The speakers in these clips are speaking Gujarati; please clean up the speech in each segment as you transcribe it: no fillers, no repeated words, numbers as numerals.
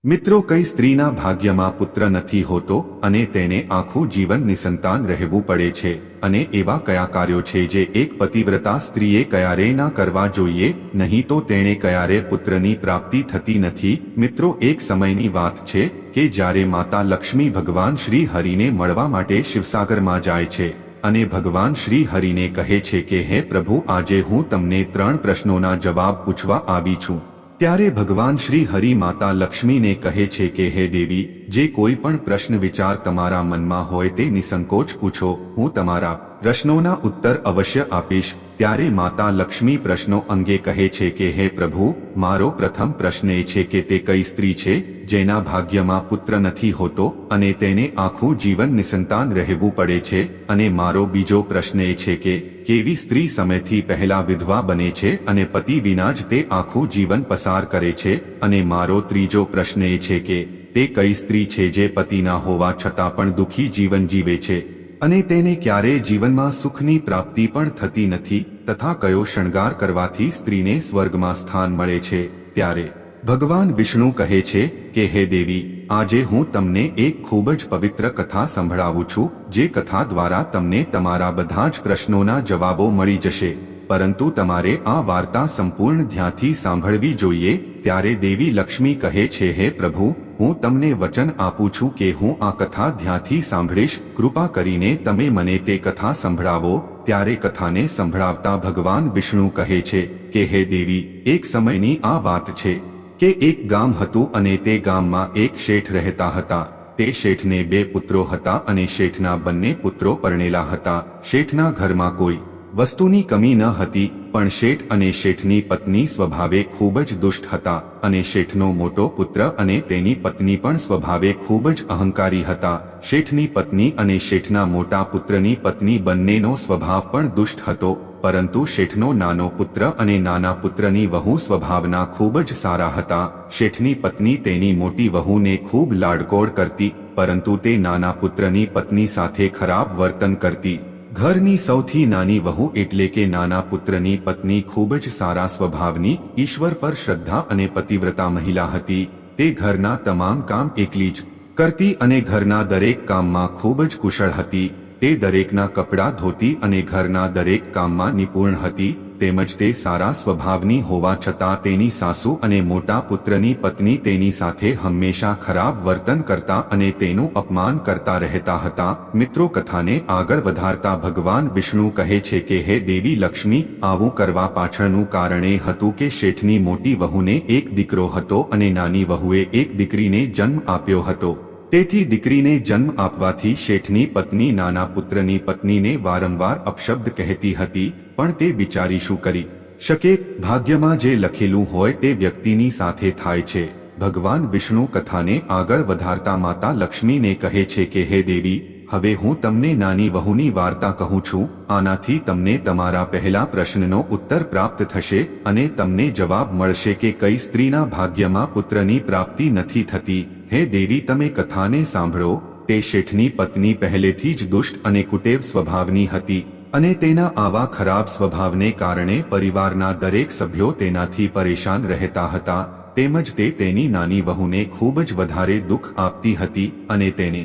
મિત્રો, કઈ સ્ત્રીના ભાગ્યમાં પુત્ર નથી હોતો અને તેને આખું જીવન નિસંતાન રહેવું પડે છે, અને એવા કયા કાર્યો છે જે એક પતિવ્રતા સ્ત્રીએ ક્યારેય ના કરવા જોઈએ, નહીં તો તેણે ક્યારે પુત્રની પ્રાપ્તિ થતી નથી। મિત્રો, એક સમયની વાત છે કે જ્યારે માતા લક્ષ્મી ભગવાન શ્રી હરિને મળવા માટે શિવસાગરમાં જાય છે અને ભગવાન શ્રી હરિને કહે છે કે હે પ્રભુ, આજે હું તમને 3 પ્રશ્નોના જવાબ પૂછવા આવી છું। ત્યારે ભગવાન શ્રી હરિ માતા લક્ષ્મીને કહે છે કે હે દેવી, જે કોઈ પણ પ્રશ્ન વિચાર તમારા મનમાં હોય તે નિસંકોચ પૂછો, હું તમારા પ્રશ્નોના ઉત્તર અવશ્ય આપીશ। ત્યારે માતા લક્ષ્મી પ્રશ્નો અંગે કહે છે કે હે પ્રભુ, મારો પ્રથમ પ્રશ્ન એ છે કે તે કઈ સ્ત્રી છે જેના ભાગ્યમાં પુત્ર નથી હોતો અને તેને આખું જીવન નિસંતાન રહેવું પડે છે, અને મારો બીજો પ્રશ્ન એ છે કે કેવી સ્ત્રી સમયથી પહેલા વિધવા બને છે અને પતિ વિના જ તે આખું જીવન પસાર કરે છે, અને મારો ત્રીજો પ્રશ્ન એ છે કે તે કઈ સ્ત્રી છે જે પતિના હોવા છતાં પણ દુઃખી જીવન જીવે છે અને તેને ક્યારેય જીવનમાં સુખની પ્રાપ્તિ પણ થતી નથી, તથા કયો શણગાર કરવાથી સ્ત્રીને સ્વર્ગમાં સ્થાન મળે છે। ત્યારે ભગવાન વિષ્ણુ કહે છે કે હે દેવી, આજે હું તમને એક ખૂબ જ પવિત્ર કથા સંભળાવું છું, જે કથા દ્વારા તમને તમારા બધા જ પ્રશ્નોના જવાબો મળી જશે, પરંતુ તમારે આ વાર્તા સંપૂર્ણ ધ્યાનથી સાંભળવી જોઈએ। ત્યારે દેવી લક્ષ્મી કહે છે હે પ્રભુ, હું તમને વચન આપું છું કે હું આ કથા ધ્યાનથી સાંભળીશ, કૃપા કરીને તમે મને તે કથા સંભળાવો। ત્યારે કથાને સંભળાવતા ભગવાન વિષ્ણુ કહે છે કે હે દેવી, એક સમયની આ વાત છે કે એક ગામ હતું અને તે ગામમાં એક શેઠ રહેતા હતા। તે શેઠને 2 પુત્રો હતા અને શેઠના બંને પુત્રો પરણેલા હતા। શેઠના ઘરમાં કોઈ વસ્તુની કમી ન હતી, પણ શેઠ અને શેઠની પત્ની સ્વભાવે ખૂબ જ દુષ્ટ હતા, અને શેઠનો મોટો પુત્ર અને તેની પત્ની પણ સ્વભાવે ખૂબ જ અહંકારી હતા। શેઠની પત્ની અને શેઠના મોટા પુત્રની પત્ની બંનેનો સ્વભાવ પણ દુષ્ટ હતો, પરંતુ શેઠનો નાનો પુત્ર અને નાના પુત્રની વહુ સ્વભાવના ખૂબ જ સારા હતા। શેઠની પત્ની તેની મોટી વહુને ખૂબ લાડકોડ કરતી, પરંતુ તે નાના પુત્રની પત્ની સાથે ખરાબ વર્તન કરતી। ઘરની સૌથી નાની વહુ એટલે કે નાના પુત્રની પત્ની ખૂબ જ સારા સ્વભાવની, ઈશ્વર પર શ્રદ્ધા અને પતિવ્રતા મહિલા હતી। તે ઘરના તમામ કામ એકલી જ કરતી અને ઘરના દરેક કામમાં ખૂબ જ કુશળ હતી। તે દરેકના કપડાં ધોતી અને ઘરના દરેક કામમાં નિપુણ હતી। તેમજ તે સારા સ્વભાવની હોવા છતાં તેની સાસુ અને મોટા પુત્રની પત્ની તેની સાથે હંમેશા ખરાબ વર્તન કરતા અને તેનું અપમાન કરતા રહેતા હતા। મિત્રો, કથાને આગળ વધારતા ભગવાન વિષ્ણુ કહે છે કે હે દેવી લક્ષ્મી, આવું કરવા પાછળનું કારણ એ હતું કે શેઠની મોટી વહુને એક દીકરો હતો અને નાની વહુએ એક દીકરીને જન્મ આપ્યો હતો। તેથી દીકરીને જન્મ આપવાથી શેઠની પત્ની નાના પુત્રની પત્નીને વારંવાર અપશબ્દ કહેતી હતી, પણ તે બિચારી શું કરી શકે? ભાગ્યમાં જે લખેલું હોય તે વ્યક્તિની સાથે થાય છે। ભગવાન વિષ્ણુ કથાને આગળ વધારતા માતા લક્ષ્મીને કહે છે કે હે દેવી, હવે હું તમને નાની વહુની વાર્તા કહું છું। આનાથી તમને તમારા પહેલા પ્રશ્નનો ઉત્તર પ્રાપ્ત થશે અને તમને જવાબ મળશે કે કઈ સ્ત્રીના ભાગ્યમાં પુત્રની પ્રાપ્તિ નથી થતી। હે દેવી, તમે કથાને સાંભળો। તે શેઠની પત્ની પહેલેથી જ દુષ્ટ અને કુટેવ સ્વભાવની હતી, અને તેના આવા ખરાબ સ્વભાવને કારણે પરિવારના દરેક સભ્યો તેનાથી પરેશાન રહેતા હતા। તેમજ તે તેની નાની વહુને ખૂબ જ વધારે દુઃખ આપતી હતી અને તેને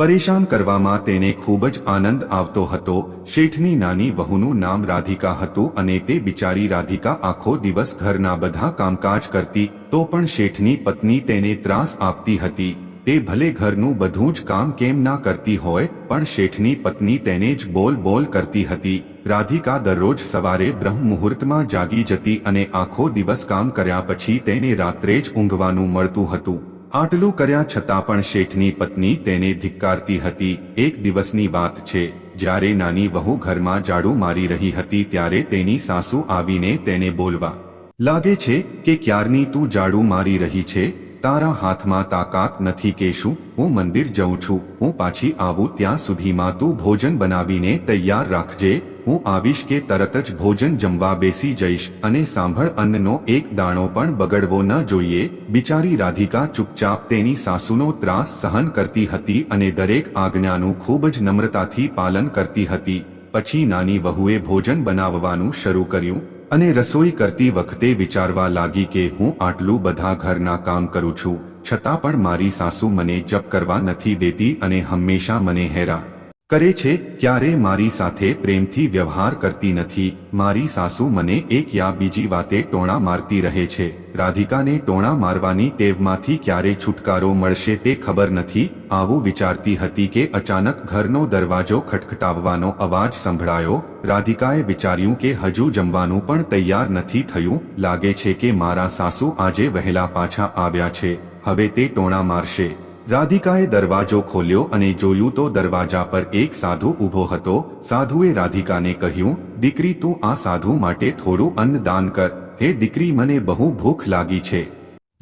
પરેશાન કરવામાં તેને ખૂબ જ આનંદ આવતો હતો। શેઠની નાની વહુનું નામ રાધિકા હતું અને તે બિચારી રાધિકા આખો દિવસ ઘરના બધા કામકાજ કરતી, તો પણ શેઠની પત્ની તેને ત્રાસ આપતી હતી। તે ભલે ઘરનું બધું જ કામ કેમ ના કરતી હોય, પણ શેઠની પત્ની તેને જ બોલ કરતી હતી। રાધિકા દરરોજ સવારે બ્રહ્મ મુહૂર્તમાં જાગી જતી અને આખો દિવસ કામ કર્યા પછી તેને રાત્રે જ ઊંઘવાનું મળતું હતું। આટલું કર્યા છતાં પણ શેઠની પત્ની તેને ધિક્કારતી હતી। એક દિવસની વાત છે, જ્યારે નાની વહુ ઘરમાં ઝાડુ મારી રહી હતી ત્યારે તેની સાસુ આવીને તેને બોલવા લાગે છે કે ક્યારની તું ઝાડુ મારી રહી છે? તારા હાથમાં તાકાત નથી કે શું? હું મંદિર જઉં છું, હું પાછી આવું ત્યાં સુધીમાં તું ભોજન બનાવીને તૈયાર રાખજે। હું આવીશ કે તરત જ ભોજન જમવા બેસી જઈશ, અને સાંભળ, અન્નનો એક દાણો પણ બગડવો ન જોઈએ। બિચારી રાધિકા ચૂપચાપ તેની સાસુનો ત્રાસ સહન કરતી હતી અને દરેક આજ્ઞાનું ખૂબ જ નમ્રતાથી પાલન કરતી હતી। પછી નાની વહુએ ભોજન બનાવવાનું શરૂ કર્યું અને રસોઈ કરતી વખતે વિચારવા લાગી કે હું આટલું બધા ઘરના કામ કરું છું, છતાં પણ મારી સાસુ મને જપ કરવા નથી દેતી અને હંમેશા મને હેરાન કરે છે, ક્યારે મારી સાથે પ્રેમથી વ્યવહાર કરતી નથી. મારી સાસુ મને એક યા બીજી વાતે ટોણા મારતી રહે છે. રાધિકાને ટોણા મારવાની ટેવમાંથી ક્યારે છુટકારો મળશે તે ખબર નથી. આવું વિચારતી હતી કે અચાનક ઘરનો દરવાજો ખટખટાવવાનો અવાજ સંભળાયો. રાધિકાએ વિચાર્યું કે હજુ જમવાનું પણ તૈયાર નથી થયું. લાગે છે કે મારા સાસુ આજે વહેલા પાછા આવ્યા છે, હવે તે ટોણા મારશે. રાધિકાએ દરવાજો ખોલ્યો અને જોયું તો દરવાજા પર એક સાધુ ઊભો હતો. સાધુએ રાધિકાને કહ્યું, દીકરી, તું આ સાધુ માટે થોડું અન્ન દાન કર. હે દીકરી, મને બહુ ભૂખ લાગી છે.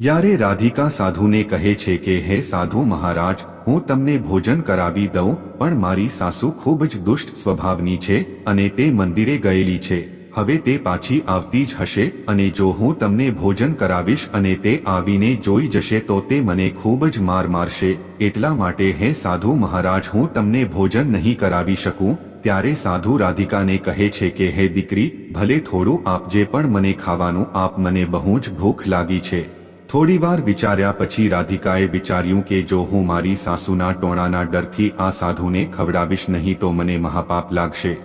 યારે રાધિકા સાધુને કહે છે કે હે સાધુ મહારાજ, હું તમને ભોજન કરાવી દઉં, પણ મારી સાસુ ખૂબ જ દુષ્ટ સ્વભાવની છે અને તે મંદિરે ગયેલી છે. હવે તે પાછી આવતી જ હશે અને જો હું તમને ભોજન કરાવીશ અને તે આવીને જોઈ જશે તો તે મને ખૂબ જ માર મારશે. એટલા માટે હે સાધુ મહારાજ, હું તમને ભોજન નહીં કરાવી શકું. ત્યારે સાધુ રાધિકાને કહે છે કે હે દીકરી, ભલે થોડું આપજે, પણ મને ખાવાનું આપ, મને બહુ જ ભૂખ લાગી છે. થોડીવાર વિચાર્યા પછી રાધિકાએ વિચાર્યું કે જો હું મારી સાસુના ટોણાના ડરથી આ સાધુને ખવડાવીશ નહીં તો મને મહાપાપ લાગશે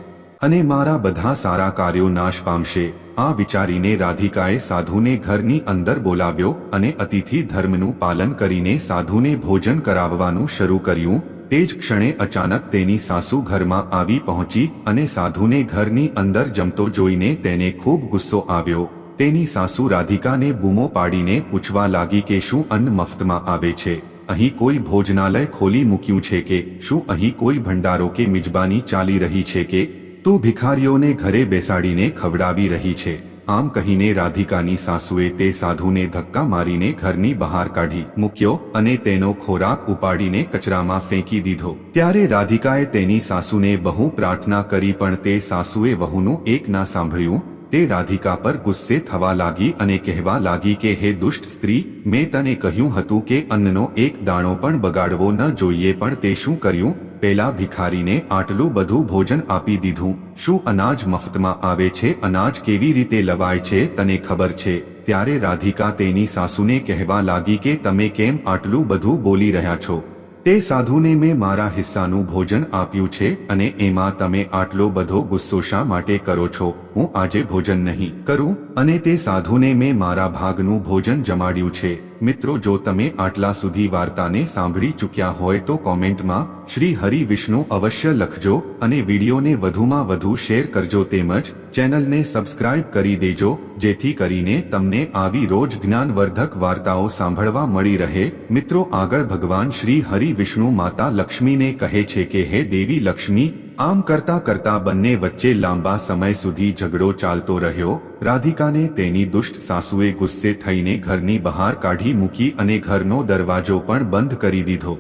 અને મારા બધા સારા કાર્યો નાશ પામશે. આ વિચારીને રાધિકાએ સાધુને ઘરની અંદર બોલાવ્યો અને અતિથિ ધર્મનું પાલન કરીને સાધુને ભોજન કરાવવાનું શરૂ કર્યું. તે જ ક્ષણે અચાનક તેની સાસુ ઘરમાં આવી પહોંચી અને સાધુને ઘરની અંદર જમતો જોઈને તેને ખૂબ ગુસ્સો આવ્યો. તેની સાસુ રાધિકાને બૂમો પાડીને પૂછવા લાગી કે શું અન્ન મફતમાં આવે છે? અહીં કોઈ ભોજનાલય ખોલી મૂક્યું છે કે શું અહીં કોઈ ભંડારો કે મિજબાની ચાલી રહી છે કે તું ભિખારીઓને ઘરે બેસાડીને ખવડાવી રહી છે? આમ કહીને રાધિકાની સાસુએ તે સાધુને ધક્કા મારીને ઘરની બહાર કાઢી મૂક્યો અને તેનો ખોરાક ઉપાડીને કચરામાં ફેંકી દીધો. ત્યારે રાધિકાએ તેની સાસુને બહુ પ્રાર્થના કરી પણ તે સાસુએ વહુનું એક ના સાંભળ્યું. તે રાધિકા પર ગુસ્સે થવા લાગી અને કહેવા લાગી કે હે દુષ્ટ સ્ત્રી, મેં તને કહ્યું હતું કે અન્નનો એક દાણો પણ બગાડવો ન જોઈએ, પણ તે શું કર્યું? પેલા ભિખારીને આટલું બધું ભોજન આપી દીધું. શું અનાજ મફતમાં આવે છે? અનાજ કેવી રીતે લવાય છે તને ખબર છે? ત્યારે રાધિકા તેની સાસુને કહેવા લાગી કે તમે કેમ આટલું બધું બોલી રહ્યા છો? તે સાધુને મેં મારા હિસ્સાનું ભોજન આપ્યું છે અને એમાં તમે આટલો બધો ગુસ્સો શા માટે કરો છો? હું આજે ભોજન નહીં કરું અને તે સાધુને મેં મારા ભાગનું ભોજન જમાડ્યું છે. મિત્રો, જો તમે આટલા સુધી વાર્તાને સાંભળી ચૂક્યા હોય તો કોમેન્ટમાં શ્રી હરિ વિષ્ણુ અવશ્ય લખજો અને વિડીયોને વધુમાં વધુ શેર કરજો તેમજ ચેનલને સબસ્ક્રાઇબ કરી દેજો જેથી કરીને તમને આવી રોજ જ્ઞાનવર્ધક વાર્તાઓ સાંભળવા મળી રહે. મિત્રો, આગળ ભગવાન શ્રી હરિ વિષ્ણુ માતા લક્ષ્મીને કહે છે કે હે દેવી લક્ષ્મી. આમ કરતા કરતા બંને વચ્ચે લાંબા સમય સુધી ઝઘડો ચાલતો રહ્યો. રાધિકાને તેની દુષ્ટ સાસુએ ગુસ્સે થઈને ઘરની બહાર કાઢી મૂકી અને ઘરનો દરવાજો પણ બંધ કરી દીધો.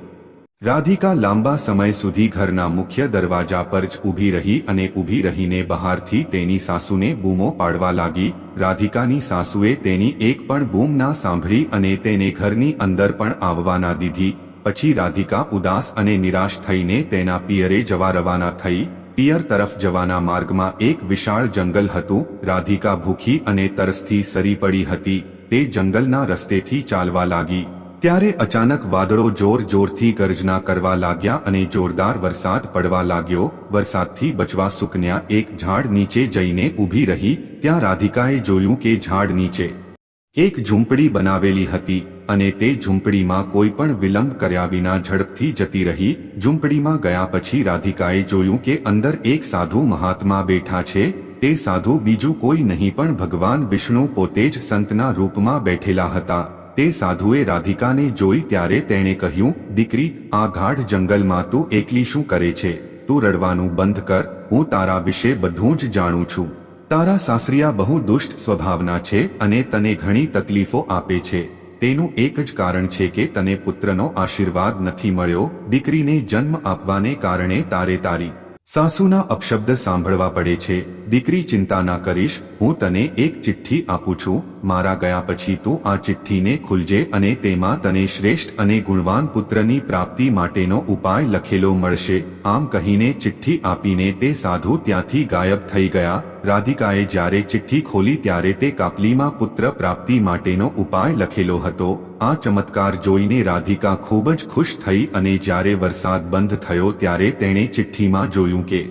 રાધિકા લાંબા સમય સુધી ઘરના મુખ્ય દરવાજા પર જ ઊભી રહી અને ઊભી રહીને બહારથી તેની સાસુને બૂમો પાડવા લાગી. રાધિકાની સાસુએ તેની એક પણ બૂમ ના સાંભળી અને તેને ઘરની અંદર પણ આવવા ના દીધી. પછી રાધિકા ઉદાસ અને નિરાશ થઈને તેના પિયરે જવા રવાના થઈ. પિયર તરફ જવાના માર્ગમાં એક વિશાળ જંગલ હતું. રાધિકા ભૂખી અને તરસથી સરી પડી હતી. તે જંગલના રસ્તેથી ચાલવા લાગી. ત્યારે અચાનક વાદળો જોર જોરથી ગર્જના કરવા લાગ્યા અને જોરદાર વરસાદ પડવા લાગ્યો. વરસાદથી બચવા સુકન્યા એક ઝાડ નીચે જઈને ઊભી રહી. ત્યાં રાધિકાએ જોયું કે ઝાડ નીચે એક ઝૂંપડી બનાવેલી હતી અને તે ઝૂંપડીમાં કોઈ પણ વિલંબ કર્યા વિના ઝડપથી જતી રહી. ઝૂંપડીમાં ગયા પછી રાધિકાએ જોયું કે અંદર એક સાધુ મહાત્મા બેઠા છે. તે સાધુ બીજું કોઈ નહીં પણ ભગવાન વિષ્ણુ પોતે જ સંતના રૂપમાં બેઠેલા હતા. તે સાધુએ રાધિકાને જોઈ ત્યારે તેણે કહ્યું, દીકરી, આ ગાઢ જંગલમાં તું એકલી શું કરે છે? તું રડવાનું બંધ કર, હું તારા વિશે બધું જ જાણું છું. તારા સાસરિયા બહુ દુષ્ટ સ્વભાવના છે અને તને ઘણી તકલીફો આપે છે. તેનું એક જ કારણ છે કે તને પુત્રનો આશીર્વાદ નથી મળ્યો. દીકરીને જન્મ આપવાને કારણે તારે તારી સાસુના અપશબ્દ સાંભળવા પડે છે. દીકરી, ચિંતા ના કરીશ, હું તને એક ચિઠ્ઠી આપું છું. મારા ગયા પછી તું આ ચિઠ્ઠીને ખુલજે અને તેમાં તને શ્રેષ્ઠ અને ગુણવાન પુત્રની પ્રાપ્તિ માટેનો ઉપાય લખેલો મળશે. આમ કહીને ચિઠ્ઠી આપીને તે સાધુ ત્યાંથી ગાયબ થઈ ગયા. રાધિકાએ જ્યારે ચિઠ્ઠી ખોલી ત્યારે તે કાપલીમાં પુત્ર પ્રાપ્તિ માટેનો ઉપાય લખેલો હતો. આ ચમત્કાર જોઈને રાધિકા ખૂબ જ ખુશ થઈ અને જ્યારે વરસાદ બંધ થયો ત્યારે તેણે ચિઠ્ઠીમાં જોયું કે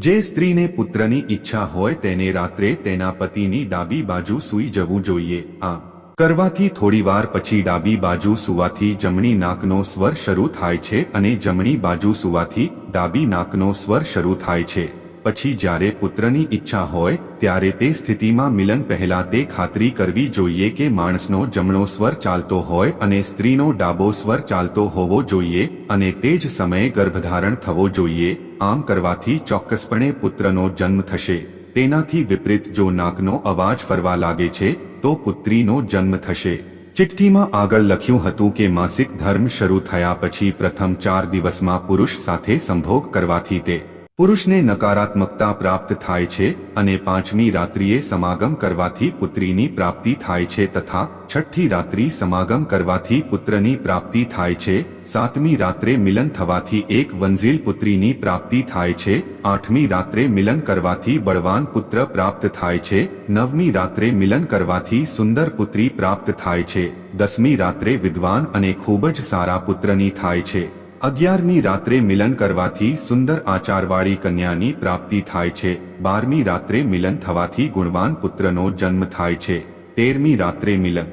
જે સ્ત્રીને પુત્રની ઈચ્છા હોય તેને રાત્રે તેના પતિની ડાબી બાજુ સૂઈ જવું જોઈએ. આ કરવાથી થોડીવાર પછી ડાબી બાજુ સૂવાથી જમણી નાકનો સ્વર શરૂ થાય છે અને જમણી બાજુ સૂવાથી ડાબી નાકનો સ્વર શરૂ થાય છે. પછી જ્યારે પુત્રની ઈચ્છા હોય ત્યારે તે સ્થિતિમાં મિલન પહેલા તે ખાતરી કરવી જોઈએ કે માણસનો જમણો સ્વર ચાલતો હોય અને સ્ત્રીનો ડાબો સ્વર ચાલતો હોવો જોઈએ અને તે જ સમયે ગર્ભધારણ થવો જોઈએ. આમ કરવાથી ચોક્કસપણે પુત્રનો જન્મ થશે. તેનાથી વિપરીત જો નાકનો અવાજ ફરવા લાગે છે તો પુત્રીનો જન્મ થશે. ચિઠ્ઠીમાં આગળ લખ્યું હતું કે માસિક ધર્મ શરૂ થયા પછી પ્રથમ 4 દિવસમાં પુરુષ સાથે સંભોગ કરવાથી તે પુરુષને નકારાત્મકતા પ્રાપ્ત થાય છે અને 5મી રાત્રિએ સમાગમ કરવાથી પુત્રીની પ્રાપ્તિ થાય છે તથા 6ઠ્ઠી રાત્રિ સમાગમ કરવાથી પુત્રની પ્રાપ્તિ થાય છે. 7મી રાત્રે મિલન થવાથી એક વંઝિલ પુત્રીની પ્રાપ્તિ થાય છે. 8મી રાત્રે મિલન કરવાથી બળવાન પુત્ર પ્રાપ્ત થાય છે. 9મી રાત્રે મિલન કરવાથી સુંદર પુત્રી પ્રાપ્ત થાય છે. 10મી રાત્રે વિદ્વાન અને ખૂબ જ સારા પુત્રની થાય છે. 11મી રાત્રે મિલન કરવાથી સુંદર આચારવાળી કન્યાની પ્રાપ્તિ થાય છે. 12મી રાત્રે મિલન થવાથી ગુણવાન પુત્રનો જન્મ થાય છે. 13મી રાત્રે મિલન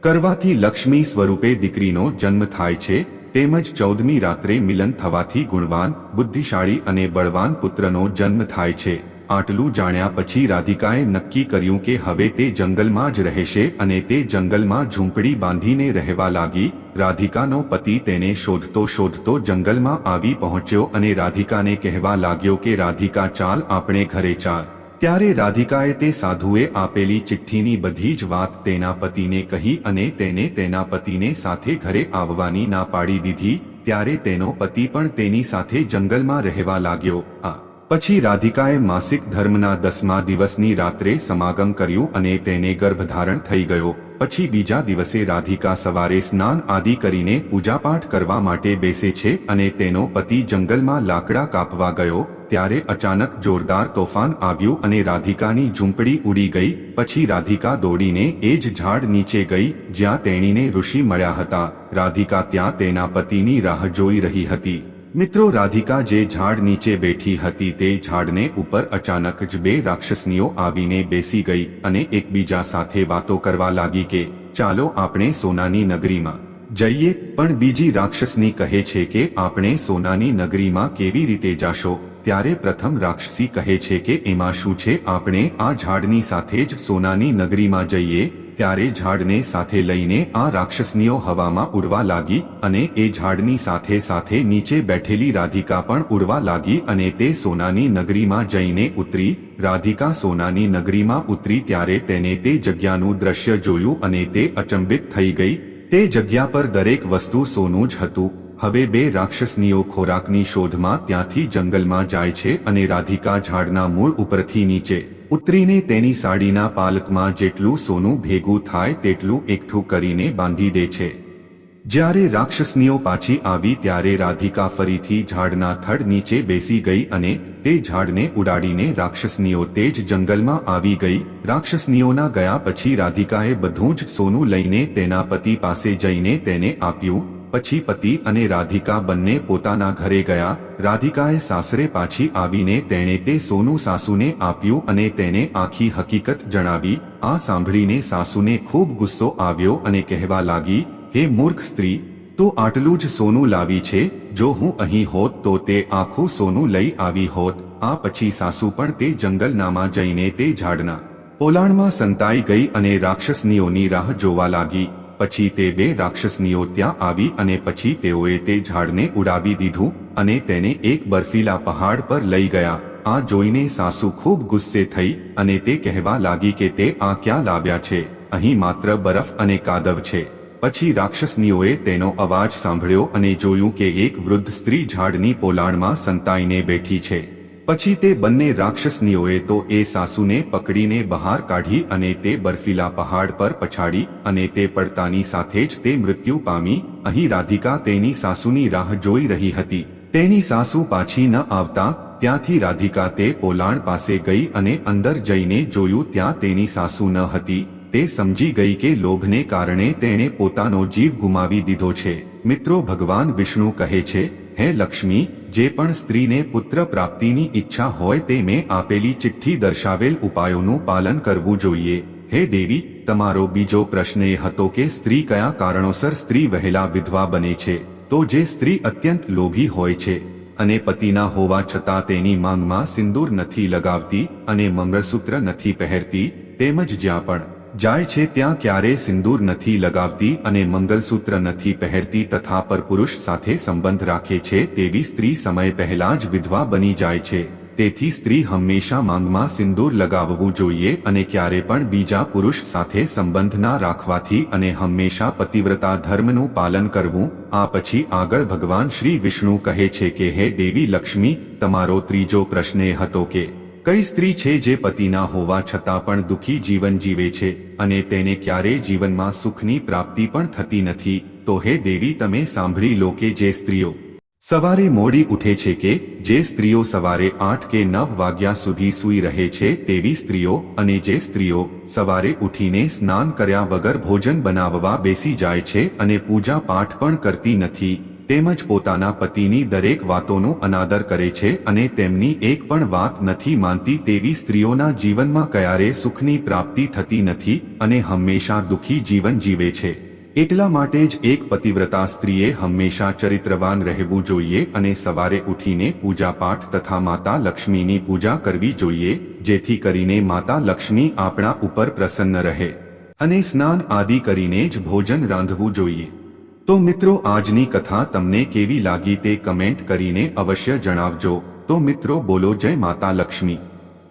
કરવાથી લક્ષ્મી સ્વરૂપે દીકરીનો જન્મ થાય છે. તેમજ 14મી રાત્રે મિલન થવાથી ગુણવાન, બુદ્ધિશાળી અને બળવાન પુત્રનો જન્મ થાય છે. આટલું જાણ્યા પછી રાધિકાએ નક્કી કર્યું કે હવે તે જંગલમાં જ રહેશે અને તે જંગલમાં ઝૂંપડી બાંધીને રહેવા લાગી. રાધિકાનો પતિ તેને શોધતો શોધતો જંગલમાં આવી પહોંચ્યો અને રાધિકાને કહેવા લાગ્યો કે રાધિકા ચાલ આપણે ઘરે ચાલ. ત્યારે રાધિકાએ તે સાધુએ આપેલી ચિઠ્ઠીની બધી જ વાત તેના પતિને કહી અને તેને તેના પતિને સાથે ઘરે આવવાની ના પાડી દીધી. ત્યારે તેનો પતિ પણ તેની સાથે જંગલમાં રહેવા લાગ્યો. પછી રાધિકાએ માસિક ધર્મના 10મા દિવસની રાત્રે સમાગમ કર્યું અને તેને ગર્ભધારણ થઈ ગયો. પછી બીજા દિવસે રાધિકા સવારે સ્નાન આદિ કરીને પૂજાપાઠ કરવા માટે બેસે છે અને તેનો પતિ જંગલમાં લાકડા કાપવા ગયો. ત્યારે અચાનક જોરદાર તોફાન આવ્યું અને રાધિકાની ઝૂંપડી ઉડી ગઈ. પછી રાધિકા દોડીને એ જ ઝાડ નીચે ગઈ જ્યાં તેણીને ઋષિ મળ્યા હતા. રાધિકા ત્યાં તેના પતિની રાહ જોઈ રહી હતી. મિત્રો, રાધિકા જે ઝાડ નીચે બેઠી હતી તે ઝાડને ઉપર અચાનક જ 2 રાક્ષસનીઓ આવીને બેસી ગઈ અને એકબીજા સાથે વાતો કરવા લાગી કે ચાલો આપણે સોનાની નગરીમાં જઈએ. પણ બીજી રાક્ષસની કહે છે કે આપણે સોનાની નગરીમાં કેવી રીતે જાશો? ત્યારે પ્રથમ રાક્ષસી કહે છે કે એમાં શું છે, આપણે આ ઝાડની સાથે જ સોનાની નગરીમાં જઈએ. ત્યારે ઝાડને સાથે લઈને આ રાક્ષસનીઓ હવામાં ઉડવા લાગી અને એ ઝાડની સાથે સાથે નીચે બેઠેલી રાધિકા પણ ઉડવા લાગી અને તે સોનાની નગરીમાં જઈને ઉતરી. રાધિકા સોનાની નગરીમાં ઉતરી ત્યારે તેને તે જગ્યાનું દ્રશ્ય જોયું અને તે અચંબિત થઈ ગઈ. તે જગ્યા પર દરેક વસ્તુ સોનું જ હતું. હવે 2 રાક્ષસનીઓ ખોરાકની શોધમાં ત્યાંથી જંગલમાં જાય છે અને રાધિકા ઝાડના મૂળ ઉપરથી નીચે ઉતરીને તેની સાડીના પાલકમાં જેટલું સોનું ભેગું થાય તેટલું એકઠું કરીને બાંધી દે છે. જ્યારે રાક્ષસનીઓ પાછી આવી ત્યારે રાધિકા ફરીથી ઝાડના થડ નીચે બેસી ગઈ અને તે ઝાડને ઉડાડીને રાક્ષસનીઓ તે જ જંગલમાં આવી ગઈ. રાક્ષસનીઓના ગયા પછી રાધિકાએ બધું જ સોનું લઈને તેના પતિ પાસે જઈને તેને આપ્યું. પછી પતિ અને રાધિકા બંને પોતાના ઘરે ગયા. રાધિકાએ સાસરે પાછી આવીને તેણે તે સોનું સાસુને આપ્યું અને તેને આખી હકીકત જણાવી. આ સાંભળીને સાસુને ખૂબ ગુસ્સો આવ્યો અને કહેવા લાગી, હે મૂર્ખ સ્ત્રી, તું આટલું જ સોનું લાવી છે. જો હું અહીં હોત તો તે આખું સોનું લઈ આવી હોત. આ પછી સાસુ પણ તે જંગલનામાં જઈને તે ઝાડના પોલાણમાં સંતાઈ ગઈ અને રાક્ષસનીઓની રાહ જોવા લાગી. પછી તે 2 રાક્ષસનીઓ ત્યાં આવી અને પછી તેઓએ તે ઝાડને ઉડાવી દીધું અને તેને એક બર્ફીલા પહાડ પર લઈ ગયા. આ જોઈને સાસુ ખૂબ ગુસ્સે થઈ અને તે કહેવા લાગી કે તે આ ક્યાં લાવ્યા છે? અહીં માત્ર બરફ અને કાદવ છે. પછી રાક્ષસનીઓએ તેનો અવાજ સાંભળ્યો અને જોયું કે એક વૃદ્ધ સ્ત્રી ઝાડની પોલાણમાં સંતાઈને બેઠી છે. પછી તે બંને રાક્ષસનીઓએ તો એ સાસુને પકડીને બહાર કાઢી અને તે બર્ફીલા પહાડ પર પછાડી અને તે પડતાની સાથે જ તે મૃત્યુ પામી. અહીં રાધિકા તેની સાસુની રાહ જોઈ રહી હતી. તેની સાસુ પાછી ન આવતા ત્યાંથી રાધિકા તે પોલાણ પાસે ગઈ અને અંદર જઈને જોયું ત્યાં તેની સાસુ ન હતી. તે સમજી ગઈ કે લોભને કારણે તેણે પોતાનો જીવ ગુમાવી દીધો છે. મિત્રો, ભગવાન વિષ્ણુ કહે છે, હે લક્ષ્મી, જે પણ સ્ત્રીને પુત્ર પ્રાપ્તિની ઈચ્છા હોય તે મેં આપેલી ચિઠ્ઠી દર્શાવેલ ઉપાયોનું પાલન કરવું જોઈએ. હે દેવી, તમારો બીજો પ્રશ્ન એ હતો કે સ્ત્રી કયા કારણોસર સ્ત્રી વહેલા વિધવા બને છે. તો જે સ્ત્રી અત્યંત લોભી હોય છે અને પતિના હોવા છતાં તેની માંગમાં સિંદૂર નથી લગાવતી અને મંગળસૂત્ર નથી પહેરતી, તેમજ જ્યાં પણ જાય છે ત્યાં ક્યારેય સિંદૂર નથી લગાવતી અને મંગલસૂત્ર નથી પહેરતી તથા પરપુરુષ સાથે સંબંધ રાખે છે, તેવી સ્ત્રી સમય પહેલા જ વિધવા બની જાય છે. તેથી સ્ત્રી હંમેશા માંગમાં સિંદૂર લગાવવું જોઈએ અને ક્યારે પણ બીજા પુરુષ સાથે સંબંધ ના રાખવાથી અને હંમેશા પતિવ્રતા ધર્મનું પાલન કરવું. આ પછી આગળ ભગવાન શ્રી વિષ્ણુ કહે છે કે હે દેવી લક્ષ્મી, તમારો ત્રીજો પ્રશ્ન એ હતો કે કઈ સ્ત્રી છે જે પતિના હોવા છતાં પણ દુઃખી જીવન જીવે છે અને તેને ક્યારેય જીવનમાં સુખની પ્રાપ્તિ પણ થતી નથી. તો હે દેવી, તમે સાંભળી લો કે જે સ્ત્રીઓ સવારે મોડી ઉઠે છે કે જે સ્ત્રીઓ સવારે 8 કે 9 વાગ્યા સુધી સૂઈ રહે છે તેવી સ્ત્રીઓ અને જે સ્ત્રીઓ સવારે ઉઠીને સ્નાન કર્યા વગર ભોજન બનાવવા બેસી જાય છે અને પૂજા પાઠ પણ કરતી નથી, તેમજ પોતાના પતિની દરેક વાતોનો અનાદર કરે છે અને તેમની એક પણ વાત નથી માનતી તેવી સ્ત્રીઓના જીવનમાં ક્યારેય સુખની પ્રાપ્તિ થતી નથી અને હંમેશા દુઃખી જીવન જીવે છે. એટલા માટે જ એક પતિવ્રતા સ્ત્રીએ હંમેશા ચરિત્રવાન રહેવું જોઈએ અને સવારે ઉઠીને પૂજાપાઠ તથા માતા લક્ષ્મીની પૂજા કરવી જોઈએ, જેથી કરીને માતા લક્ષ્મી આપણા ઉપર પ્રસન્ન રહે અને સ્નાન આદિ કરીને જ ભોજન રાંધવું જોઈએ. તો મિત્રો, આજની કથા તમને કેવી લાગી તે કમેન્ટ કરીને અવશ્ય જણાવજો. તો મિત્રો, બોલો જય માતા લક્ષ્મી.